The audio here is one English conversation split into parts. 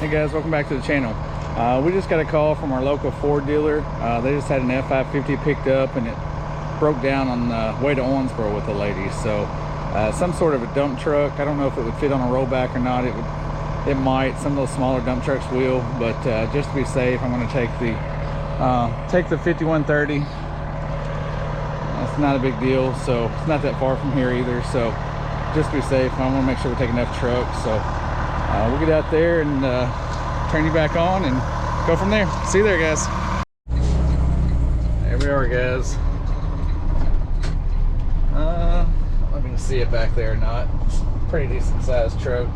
Hey guys, welcome back to the channel. We just got a call from our local Ford dealer. They just had an F550 picked up and it broke down on the way to Owensboro with a lady. So some sort of a dump truck. I don't know if it would fit on a rollback or not. It might. Some of those smaller dump trucks will, but just to be safe, I'm going to take the 5130. It's not a big deal, so it's not that far from here either. So just to be safe, I want to make sure we take enough trucks. So we'll get out there and turn you back on and go from there. See you there, guys. There we are, guys. Let me see it back there or not. Pretty decent sized truck.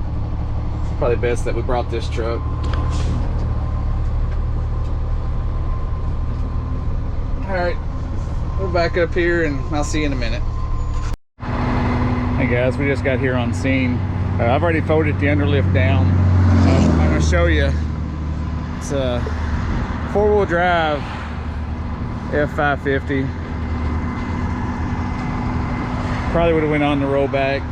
Probably best that we brought this truck. All right, we'll back up here and I'll see you in a minute. Hey guys, we just got here on scene. I've already folded the underlift down. I'm going to show you. It's a four-wheel drive F550. Probably would have went on the rollback.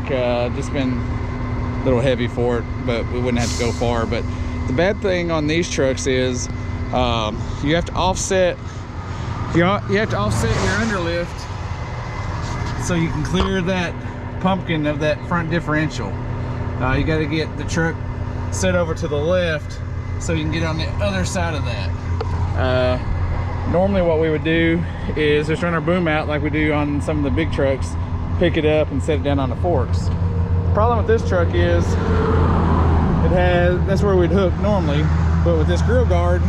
Just been a little heavy for it, but we wouldn't have to go far. But the bad thing on these trucks is you have to offset. You have to offset your underlift so you can clear that pumpkin of that front differential. You got to get the truck set over to the left so you can get on the other side of that. Normally what we would do is just run our boom out like we do on some of the big trucks, pick it up and set it down on the forks. The problem with this truck is that's where we'd hook normally, but with this grill guard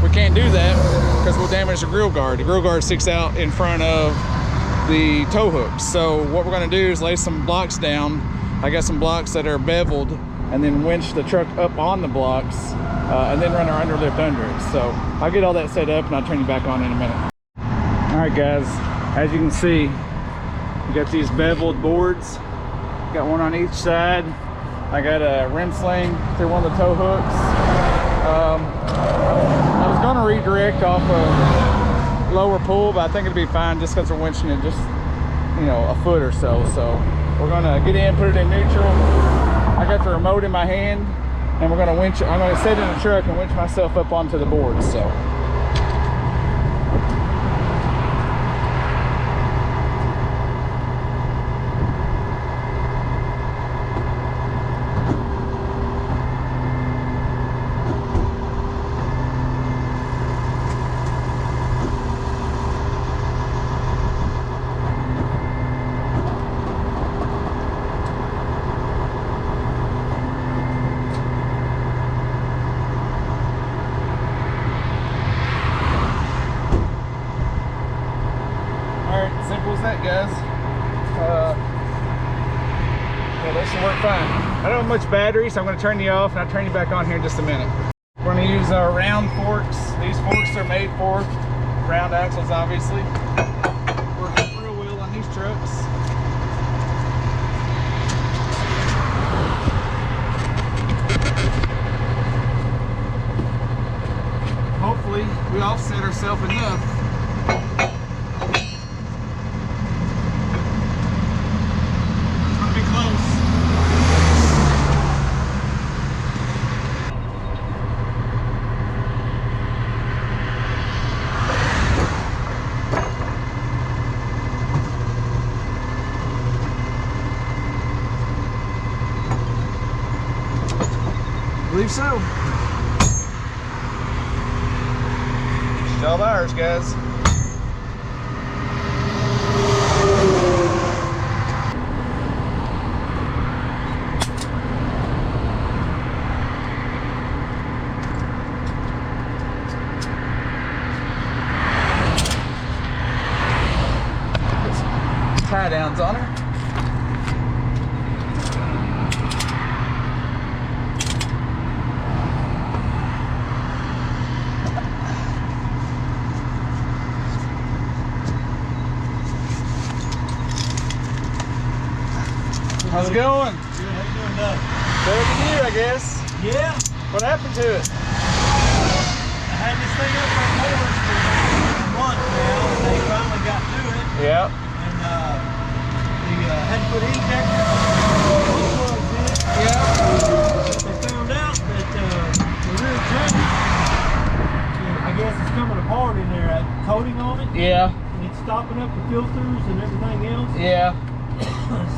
we can't do that because we'll damage the grill guard. The grill guard sticks out in front of the tow hooks. So what we're going to do is lay some blocks down. I got some blocks that are beveled, and then winch the truck up on the blocks and then run our underlift under it. So I'll get all that set up and I'll turn you back on in a minute. All right guys, as you can see, we got these beveled boards. Got one on each side. I got a rim sling through one of the tow hooks. I was going to redirect off of lower pull, but I think it'll be fine just because we're winching it just, you know, a foot or so. So we're going to get in, put it in neutral. I got the remote in my hand, and we're going to winch. I'm going to sit in the truck and winch myself up onto the board. So. Simple as that, guys. Yeah, that should work fine. I don't have much battery, so I'm going to turn you off and I'll turn you back on here in just a minute. We're going to use our round forks. These forks are made for round axles, obviously. Work real well on these trucks. Hopefully, we offset ourselves enough. I believe so. It's all ours, guys. Tie downs on her. How's it going? Good. How you doing, Doug? Better than you, I guess. Yeah. What happened to it? I had this thing up on board for months now, and they finally got to it. Yeah. And they had to put injectors on the plugs in it. Yeah. They found out that hard in there, that coating on it. Yeah. And it's stopping up the filters and everything else. Yeah.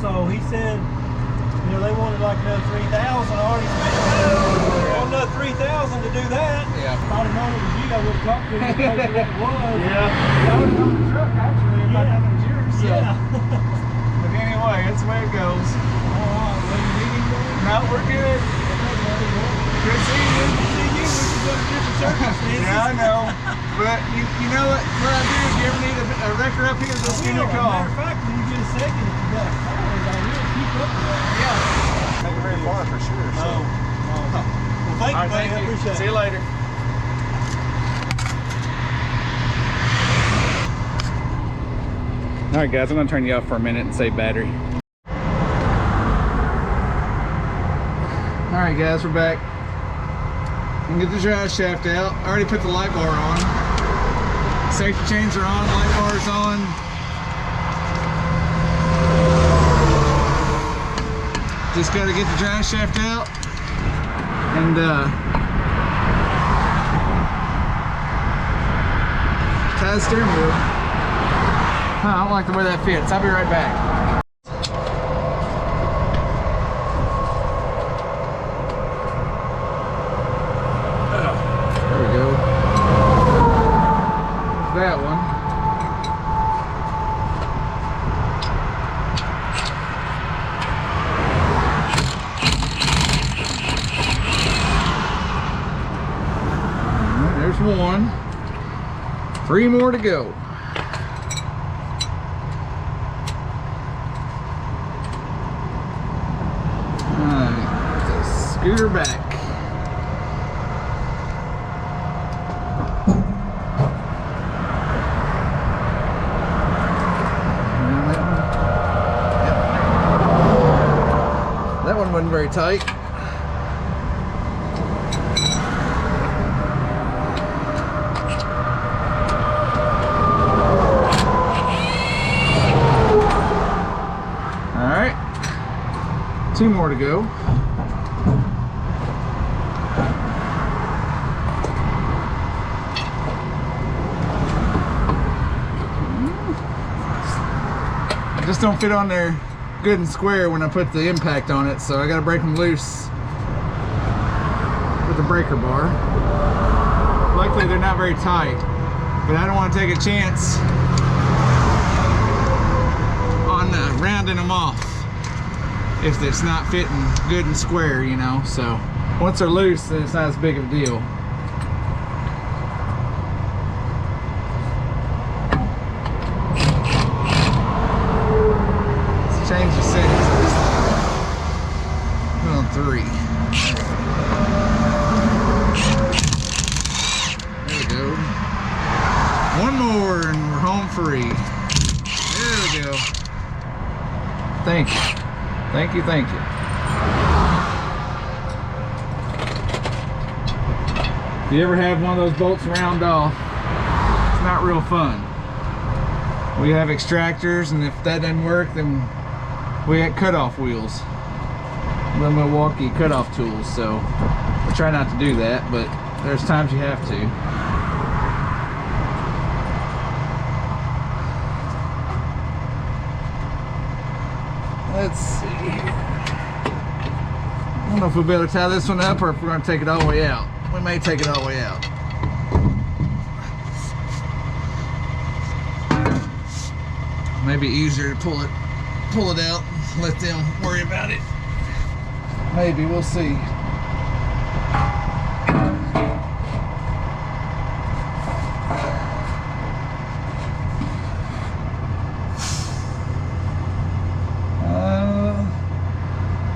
So he said, you know, they wanted like another 3,000. I already spent another 3,000 to do that. Yeah. If I'd have known it was you, I would have talked to him and told you what it was. Yeah. That would have the truck actually if I thought it was yours. So. Yeah. But anyway, that's the way it goes. Alright, well, you need anything? No, we're good. Good seeing you. See you, which is under different circumstances. Yeah, I know. But you know what I do? If you ever need a wrecker up here, just give me a call. Matter of fact, when you get a second, if you got a car, I will keep up with that. Yeah. Make it very far for sure. So. Well, thank you, buddy. I appreciate it. See you later. All right, guys, I'm gonna turn you off for a minute and save battery. All right, guys, we're back. I'm gonna get the drive shaft out. I already put the light bar on. Safety chains are on, light bar is on. Just gotta get the drive shaft out and tie the steering wheel. I don't like the way that fits. I'll be right back. There we go. That one. There's one. 3 more to go. Scooter back. That one wasn't very tight. All right, 2 more to go. Just don't fit on there good and square when I put the impact on it, so I gotta break them loose with the breaker bar. Luckily they're not very tight, but I don't want to take a chance on rounding them off if it's not fitting good and square, you know. So once they're loose, then it's not as big of a deal. Change the settings of this thing. Put on 3. There we go. 1 more and we're home free. There we go. Thank you. Thank you, thank you. If you ever have one of those bolts round off, it's not real fun. We have extractors, and if that doesn't work, then we had cutoff wheels, the Milwaukee cutoff tools, so we try not to do that, but there's times you have to. Let's see. I don't know if we'll be able to tie this one up or if we're going to take it all the way out. We may take it all the way out. Maybe easier to pull it out, let them worry about it. Maybe, we'll see.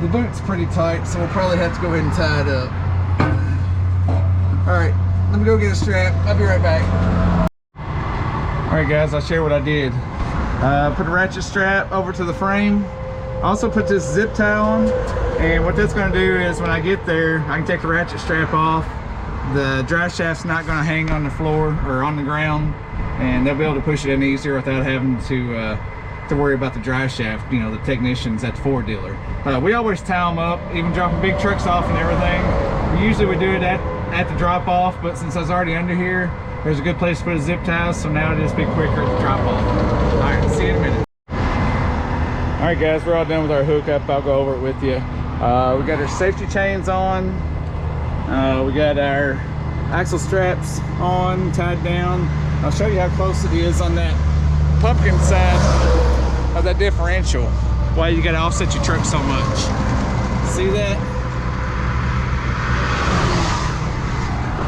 The boot's pretty tight, so we'll probably have to go ahead and tie it up. Alright, let me go get a strap. I'll be right back. Alright guys, I'll share what I did. Put a ratchet strap over to the frame. Also put this zip tie on, and what that's going to do is when I get there, I can take the ratchet strap off. The drive shaft's not going to hang on the floor or on the ground, and they'll be able to push it in easier without having to worry about the drive shaft, you know, the technicians at the Ford dealer. We always tie them up, even dropping big trucks off and everything. Usually we do it at at the drop off, but since I was already under here, there's a good place to put a zip tie, so now it'll just be quicker at the drop off. All right, see you in a minute. All right guys, we're all done with our hookup. I'll go over it with you. We got our safety chains on. We got our axle straps on, tied down. I'll show you how close it is on that pumpkin side of that differential. Why you gotta offset your truck so much. See that?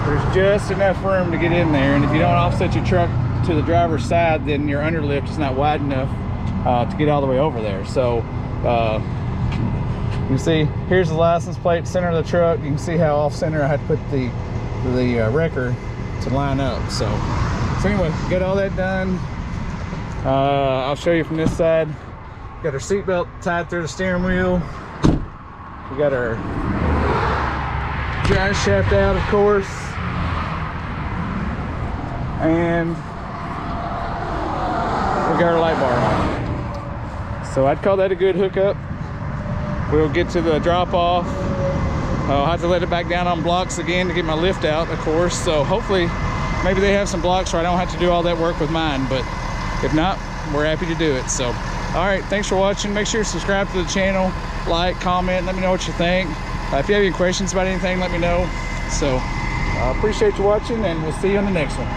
There's just enough room to get in there, and if you don't offset your truck to the driver's side, then your underlift is not wide enough to get all the way over there. So you can see here's the license plate, center of the truck. You can see how off center I had to put the wrecker to line up. So anyway, got all that done. I'll show you from this side. Got our seat belt tied through the steering wheel. We got our drive shaft out, of course, and we got our light bar on. So I'd call that a good hookup. We'll get to the drop off. I'll have to let it back down on blocks again to get my lift out, of course. So hopefully maybe they have some blocks where I don't have to do all that work with mine, but if not, we're happy to do it. So all right, thanks for watching. Make sure to subscribe to the channel, like, comment, let me know what you think. If you have any questions about anything, let me know. So I appreciate you watching, and we'll see you on the next one.